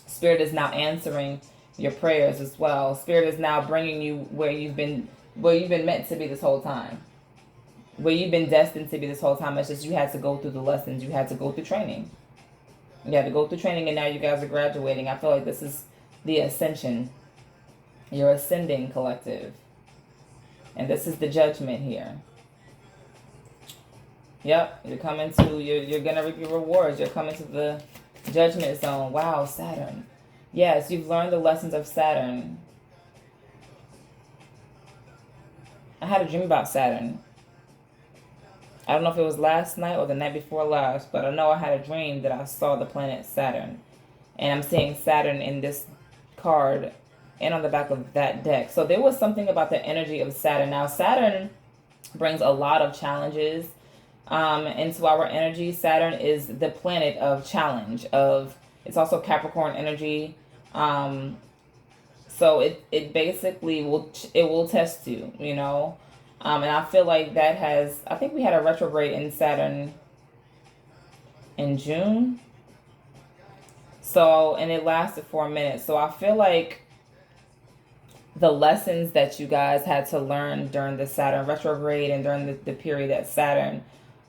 Spirit is now answering your prayers as well. Spirit is now bringing you where you've been meant to be this whole time. where you've been destined to be this whole time. It's just you had to go through the lessons. You had to go through training. You had to go through training, and now you guys are graduating. I feel like this is the ascension. You're ascending, collective. And this is the judgment here. Yep, you're coming to, you're going to reap your rewards. You're coming to the judgment zone. Wow, Saturn. Yes, you've learned the lessons of Saturn. I had a dream about Saturn. I don't know if it was last night or the night before last, but I know I had a dream that I saw the planet Saturn. And I'm seeing Saturn in this card and on the back of that deck. So there was something about the energy of Saturn. Now, Saturn brings a lot of challenges into our energy. Saturn is the planet of challenge. It's also Capricorn energy. So it basically will test you, you know. And I feel like I think we had a retrograde in Saturn in June. So, and it lasted for a minute. So I feel like the lessons that you guys had to learn during the Saturn retrograde and during the period that Saturn,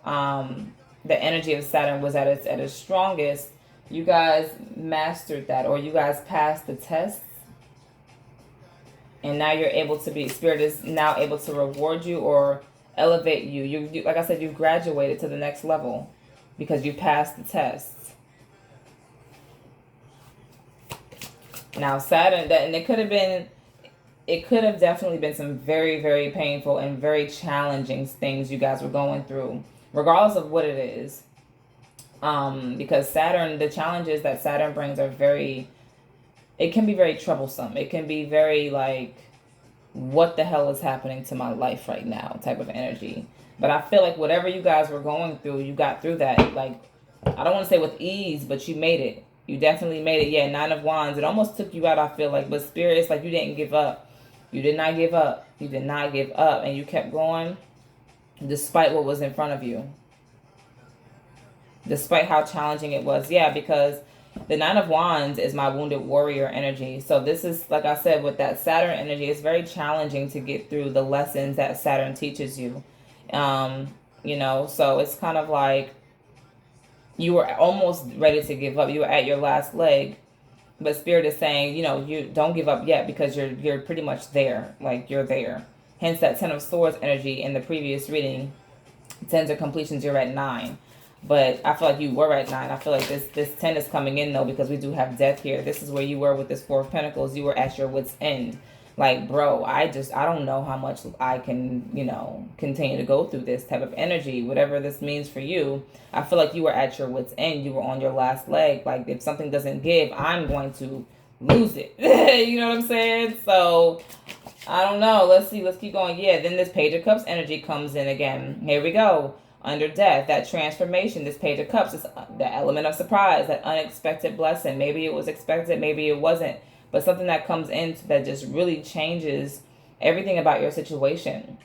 the energy of Saturn was at its strongest, you guys mastered that, or you guys passed the test. And now you're able to be, Spirit is now able to reward you or elevate you. You like I said, you've graduated to the next level because you passed the test. Now Saturn, and it could have definitely been some very, very painful and very challenging things you guys were going through, regardless of what it is. Because Saturn, the challenges that Saturn brings are it can be very troublesome. It can be very like, what the hell is happening to my life right now type of energy. But I feel like whatever you guys were going through, you got through that. Like, I don't want to say with ease, but you made it. You definitely made it. Yeah, Nine of Wands. It almost took you out, I feel like. But Spirit, it's like you didn't give up. You did not give up. You did not give up. And you kept going despite what was in front of you. Despite how challenging it was. Yeah, because the Nine of Wands is my wounded warrior energy. So this is, like I said, with that Saturn energy, it's very challenging to get through the lessons that Saturn teaches you. You know, so it's kind of like you were almost ready to give up. You were at your last leg. But Spirit is saying, you know, you don't give up yet because you're pretty much there. Like, you're there. Hence that Ten of Swords energy in the previous reading. Tens of completions, you're at 9. But I feel like you were at 9. I feel like this 10 is coming in, though, because we do have death here. This is where you were with this 4 of Pentacles. You were at your wit's end. Like, bro, I don't know how much I can, you know, continue to go through this type of energy. Whatever this means for you, I feel like you were at your wit's end. You were on your last leg. Like, if something doesn't give, I'm going to lose it. You know what I'm saying? So, I don't know. Let's see. Let's keep going. Yeah, then this Page of Cups energy comes in again. Here we go. Under death, that transformation, this Page of Cups is the element of surprise, that unexpected blessing. Maybe it was expected, maybe it wasn't. But something that comes in that just really changes everything about your situation.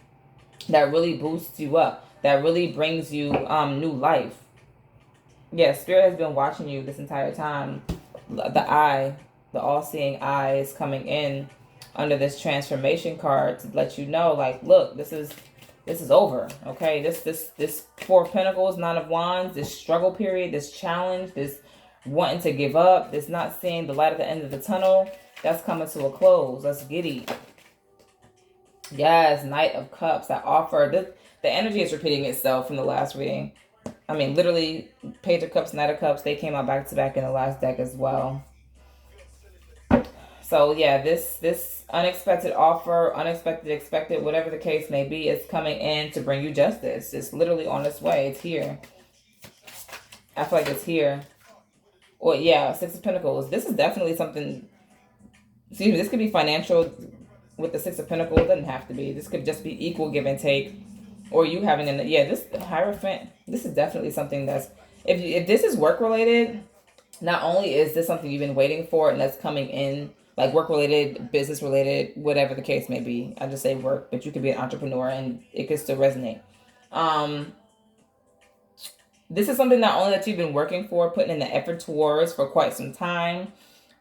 That really boosts you up. That really brings you new life. Yeah, Spirit has been watching you this entire time. The eye, the all-seeing eye is coming in under this transformation card to let you know, like, look, this is over, okay? This 4 of Pentacles, 9 of Wands, this struggle period, this challenge, this wanting to give up, this not seeing the light at the end of the tunnel, that's coming to a close. Let's get it. Yes, Knight of Cups, that offer. The energy is repeating itself from the last reading. I mean, literally, Page of Cups, Knight of Cups, they came out back to back in the last deck as well. So yeah, this unexpected offer, unexpected, expected, whatever the case may be, is coming in to bring you justice. It's literally on its way. It's here. I feel like it's here. Well, yeah, 6 of Pentacles. This is definitely something, excuse me, this could be financial with the 6 of Pentacles. It doesn't have to be. This could just be equal give and take. Or you having, this Hierophant, this is definitely something that's, if this is work related, not only is this something you've been waiting for and that's coming in, like work related, business related, whatever the case may be. I just say work, but you could be an entrepreneur and it could still resonate. This is something not only that you've been working for, putting in the effort towards for quite some time,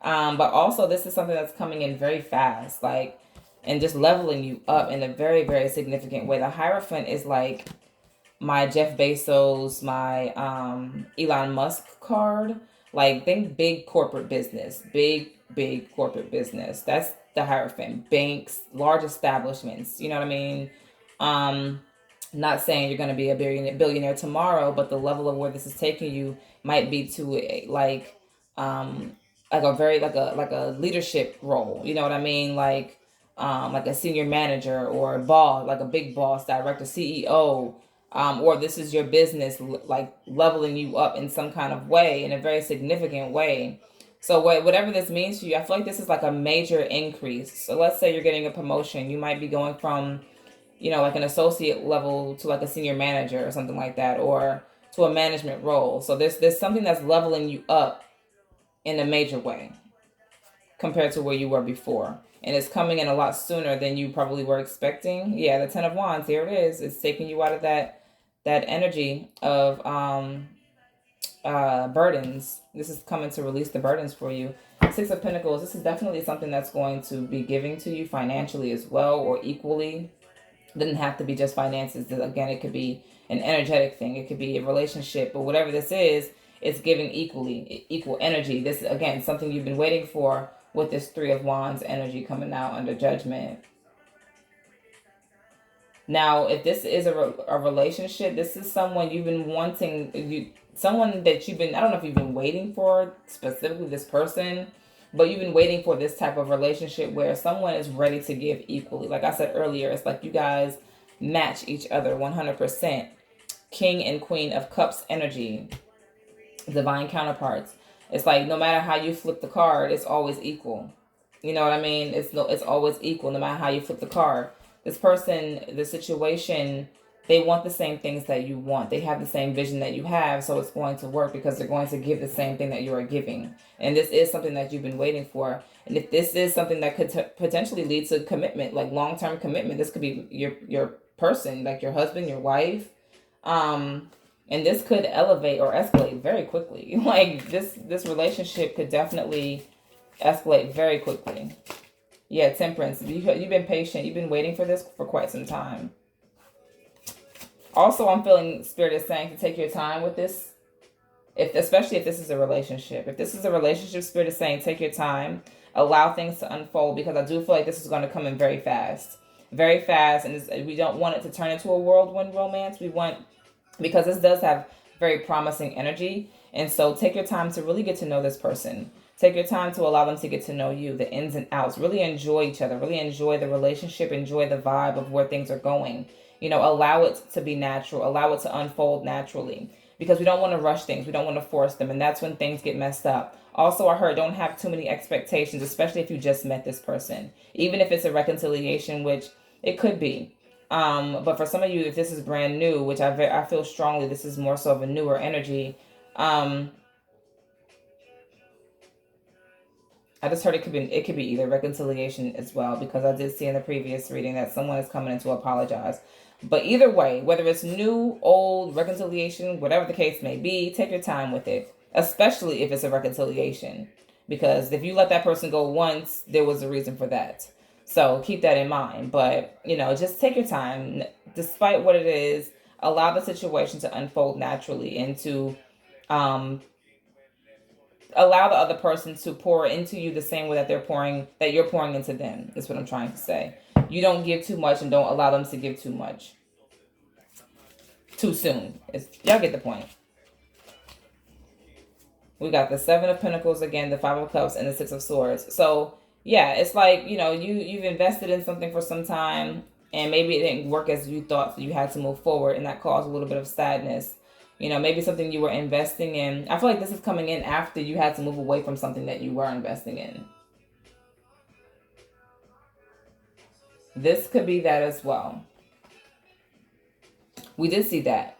but also this is something that's coming in very fast, like, and just leveling you up in a very, very significant way. The Hierophant is like, my Jeff Bezos, my Elon Musk card. Like, think big corporate business, big corporate business. That's the Hierophant. Banks, large establishments. You know what I mean? Um, Not saying you're going to be a billionaire tomorrow, but the level of where this is taking you might be to like a very like a leadership role. You know what I mean? Like a senior manager or a boss, like a big boss, director, CEO, or this is your business like leveling you up in some kind of way, in a very significant way. So whatever this means to you, I feel like this is like a major increase. So let's say you're getting a promotion. You might be going from, like an associate level to like a senior manager or something like that, or to a management role. So there's something that's leveling you up in a major way compared to where you were before. And it's coming in a lot sooner than you probably were expecting. Yeah, the Ten of Wands, here it is. It's taking you out of that energy of burdens. This is coming to release the burdens for you. Six of Pentacles, this is definitely something that's going to be giving to you financially as well, or equally. It doesn't have to be just finances. Again, it could be an energetic thing. It could be a relationship, but whatever this is, it's giving equal energy. This is, again, something you've been waiting for with this Three of Wands energy coming out under Judgment. Now, if this is a relationship, this is someone you've been wanting, someone that you've been, I don't know if you've been waiting for specifically this person, but you've been waiting for this type of relationship where someone is ready to give equally. Like I said earlier, it's like you guys match each other 100%. King and Queen of Cups energy, divine counterparts. It's like no matter how you flip the card, it's always equal. You know what I mean? It's always equal no matter how you flip the card. This person, the situation, they want the same things that you want. They have the same vision that you have, so it's going to work because they're going to give the same thing that you are giving. And this is something that you've been waiting for. And if this is something that could potentially lead to commitment, like long-term commitment, this could be your person, like your husband, your wife. And this could elevate or escalate very quickly. Like this relationship could definitely escalate very quickly. Yeah, Temperance. You've been patient. You've been waiting for this for quite some time. Also, I'm feeling Spirit is saying to take your time with this. Especially if this is a relationship. If this is a relationship, Spirit is saying take your time. Allow things to unfold, because I do feel like this is going to come in very fast. Very fast. And we don't want it to turn into a whirlwind romance. Because this does have very promising energy. And so take your time to really get to know this person. Take your time to allow them to get to know you, the ins and outs. Really enjoy each other. Really enjoy the relationship. Enjoy the vibe of where things are going. Allow it to be natural. Allow it to unfold naturally. Because we don't want to rush things. We don't want to force them. And that's when things get messed up. Also, I heard don't have too many expectations, especially if you just met this person. Even if it's a reconciliation, which it could be. But for some of you, if this is brand new, which I feel strongly this is more so of a newer energy, I just heard it could be either reconciliation as well, because I did see in the previous reading that someone is coming in to apologize. But either way, whether it's new, old, reconciliation, whatever the case may be, take your time with it, especially if it's a reconciliation. Because if you let that person go once, there was a reason for that. So keep that in mind. But, just take your time. Despite what it is, allow the situation to unfold naturally, and to allow the other person to pour into you the same way that you're pouring into them, is what I'm trying to say. You don't give too much, and don't allow them to give too much too soon. Y'all get the point. We got the Seven of Pentacles again, the Five of Cups, and the Six of Swords. So yeah, it's like, you've invested in something for some time, and maybe it didn't work as you thought, so you had to move forward, and that caused a little bit of sadness. Maybe something you were investing in. I feel like this is coming in after you had to move away from something that you were investing in. This could be that as well. We did see that.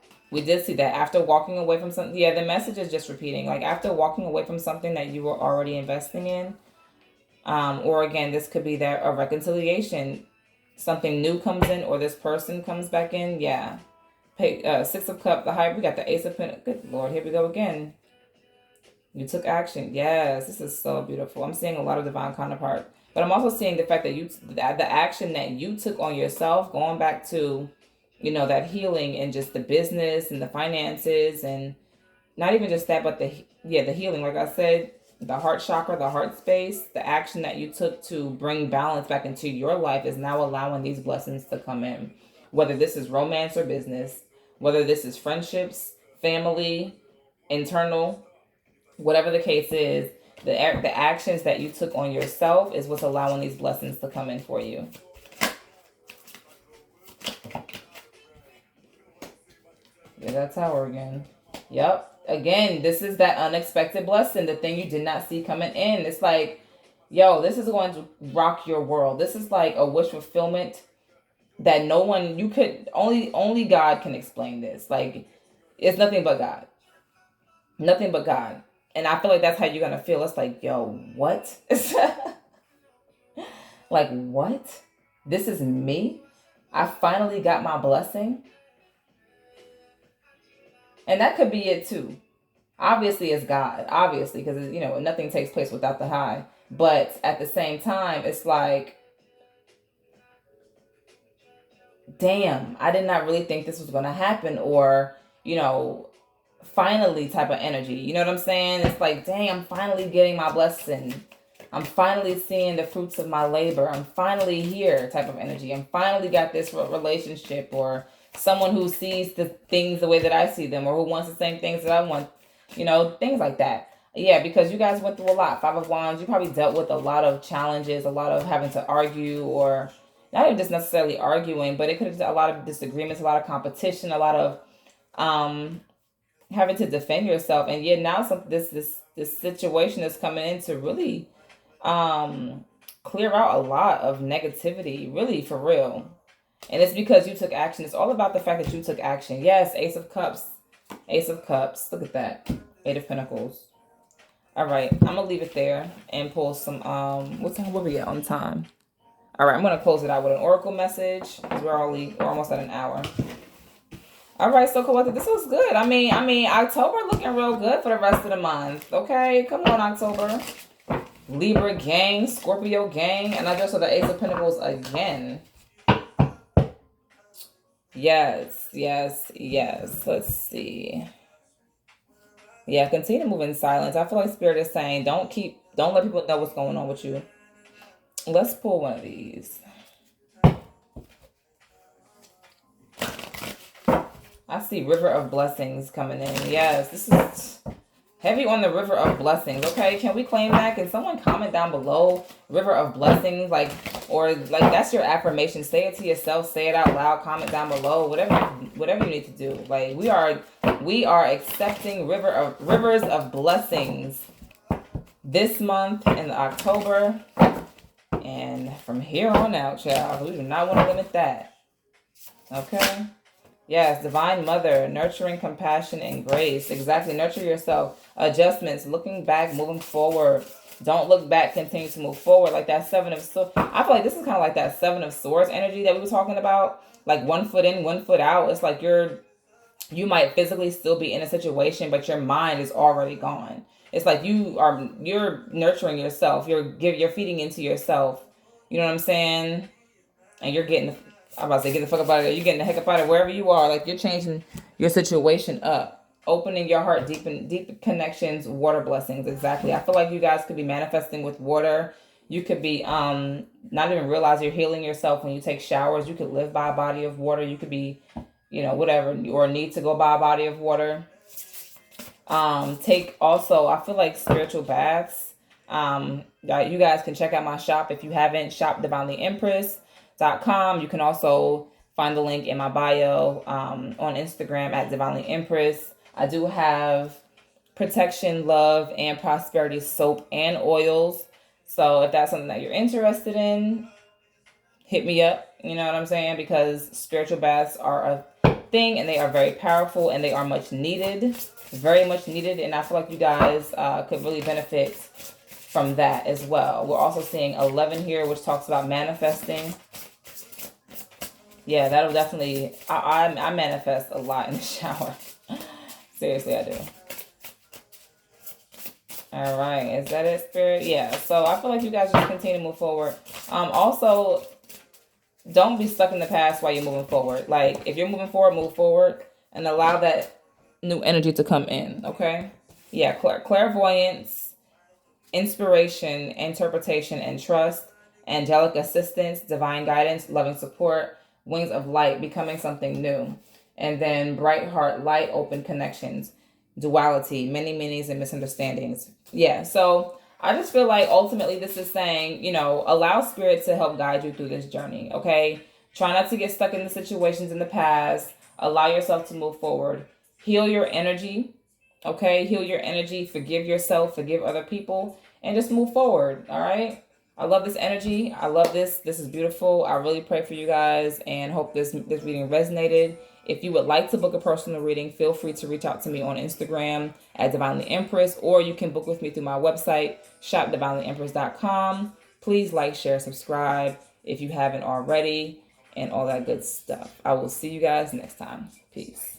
After walking away from something. Yeah, the message is just repeating. Like after walking away from something that you were already investing in. Or again, this could be that a reconciliation. Something new comes in, or this person comes back in. Yeah. Six of Cups, the High. We got the Ace of Pentacles. Good Lord, here we go again. You took action. Yes, this is so beautiful. I'm seeing a lot of divine counterpart. But I'm also seeing the fact that the action that you took on yourself, going back to that healing and just the business and the finances, and not even just that, but the healing. Like I said, the heart chakra, the heart space, the action that you took to bring balance back into your life is now allowing these blessings to come in. Whether this is romance or business, whether this is friendships, family, internal, whatever the case is, the actions that you took on yourself is what's allowing these blessings to come in for you. Yeah, that tower again. Yep. Again, this is that unexpected blessing, the thing you did not see coming in. It's like, yo, this is going to rock your world. This is like a wish fulfillment that no one, you could, only God can explain this. Like, it's nothing but God. Nothing but God. And I feel like that's how you're gonna feel. It's like, yo, what? Like, what? This is me? I finally got my blessing. And that could be it too. Obviously, it's God. Obviously, because nothing takes place without the high. But at the same time, it's like, damn, I did not really think this was gonna happen, or finally type of energy. You know what I'm saying? It's like, dang, I'm finally getting my blessing. I'm finally seeing the fruits of my labor. I'm finally here type of energy. I'm finally got this relationship, or someone who sees the things the way that I see them, or who wants the same things that I want, things like that. Yeah, because you guys went through a lot. Five of Wands, you probably dealt with a lot of challenges, a lot of having to argue, or not even just necessarily arguing, but it could have been a lot of disagreements, a lot of competition, a lot of having to defend yourself. And yet now this situation is coming in to really clear out a lot of negativity, really, for real. And it's because you took action. It's all about the fact that you took action. Yes, Ace of Cups. Ace of Cups. Look at that. Eight of Pentacles. All right, I'm gonna leave it there and pull some what time were we at on time? All right, I'm gonna close it out with an oracle message because we're almost at an hour. All right, so collective, this was good. I mean, October looking real good for the rest of the month. Okay, come on, October. Libra gang, Scorpio gang, and I just saw the Ace of Pentacles again. Yes. Let's see. Yeah, continue to move in silence. I feel like Spirit is saying, don't let people know what's going on with you. Let's pull one of these. I see River of Blessings coming in. Yes, this is heavy on the River of Blessings. Okay, can we claim that? Can someone comment down below River of Blessings? Or that's your affirmation. Say it to yourself. Say it out loud. Comment down below. Whatever you need to do. Like, we are accepting rivers of blessings this month in October. And from here on out, child, we do not want to limit that. Okay? Yes, Divine Mother, nurturing compassion and grace. Exactly. Nurture yourself. Adjustments, looking back, moving forward. Don't look back, continue to move forward. Like that Seven of Swords. I feel like this is kind of like that Seven of Swords energy that we were talking about. Like 1 foot in, 1 foot out. It's like you might physically still be in a situation, but your mind is already gone. It's like you're nurturing yourself. You're feeding into yourself. You know what I'm saying? And you're getting, I'm about to say, get the fuck up out of there. You're getting the heck up out of wherever you are. Like, you're changing your situation up. Opening your heart, deep connections, water blessings. Exactly. I feel like you guys could be manifesting with water. You could be not even realize you're healing yourself when you take showers. You could live by a body of water. You could be, whatever, or need to go by a body of water. Take also, I feel like spiritual baths. You guys can check out my shop if you haven't. shopdivinelyempress.com. You can also find the link in my bio on Instagram at Divinely Empress. I do have protection, love, and prosperity soap and oils. So if that's something that you're interested in, hit me up. You know what I'm saying? Because spiritual baths are a thing, and they are very powerful, and they are much needed. Very much needed. And I feel like you guys could really benefit from that as well. We're also seeing 11 here, which talks about manifesting. Yeah, that'll definitely, I manifest a lot in the shower. Seriously, I do. All right, is that it, Spirit? Yeah, so I feel like you guys just continue to move forward. Also, don't be stuck in the past while you're moving forward. Like, if you're moving forward, move forward and allow that new energy to come in, okay? Yeah, clairvoyance, inspiration, interpretation, and trust, angelic assistance, divine guidance, loving support, wings of light, becoming something new. And then bright heart, light, open connections, duality, many meanings and misunderstandings. Yeah, so I just feel like ultimately this is saying, allow spirit to help guide you through this journey, okay? Try not to get stuck in the situations in the past. Allow yourself to move forward. Heal your energy, okay? Heal your energy, forgive yourself, forgive other people, and just move forward, all right? I love this energy. I love this. This is beautiful. I really pray for you guys and hope this reading resonated. If you would like to book a personal reading, feel free to reach out to me on Instagram at Divinely Empress, or you can book with me through my website, shopdivinelyempress.com. Please like, share, subscribe if you haven't already, and all that good stuff. I will see you guys next time. Peace.